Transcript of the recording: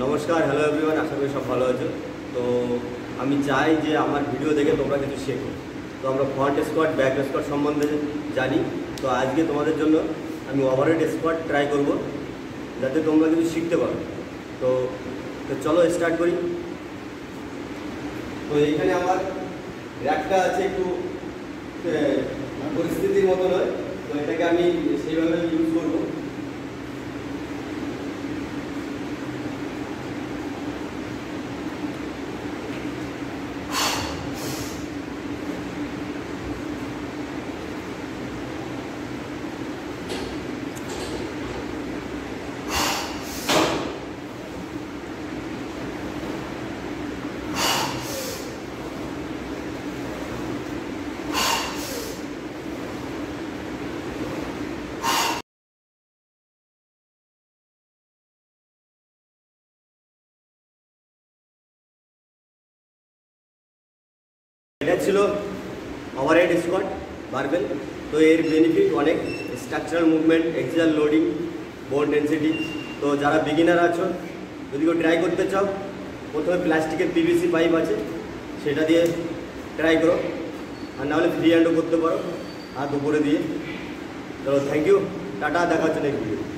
नमस्कार hello everyone आशा करी सब भालो आछो। तो আমি চাই যে আমার ভিডিও দেখে তোমরা কিছু শেখো। তো আমরা ফ্রন্ট স্কোয়াট ব্যাক স্কোয়াট সম্বন্ধে জানি। তো আজকে তোমাদের জন্য আমি ওভারহেড স্কোয়াট ট্রাই করব যাতে তোমরা কিছু শিখতে পারো। তো চলো স্টার্ট করি। তো এইখানে আমার র্যাকটা আছে একটু পরিস্থিতির মতো নয়, তো এটাকে আমি সেইভাবে ইউজ করব। এটা ছিল ওভারহেড স্কোয়াট বারবেল। তো এর বেনিফিট অনেক, স্ট্রাকচারাল মুভমেন্ট, এক্সিয়াল লোডিং, বোন ডেন্সিটি। তো যারা বিগিনার আছো, যদি কেউ ট্রাই করতে চাও, প্রথমে প্লাস্টিকের পিভিসি পাইপ আছে সেটা দিয়ে ট্রাই করো, আর নাহলে ফ্রি হ্যান্ডও করতে পারো হাত উপরে দিয়ে। তো থ্যাংক ইউ, টাটা, দেখা হচ্ছে নেক্সট ভিডিও।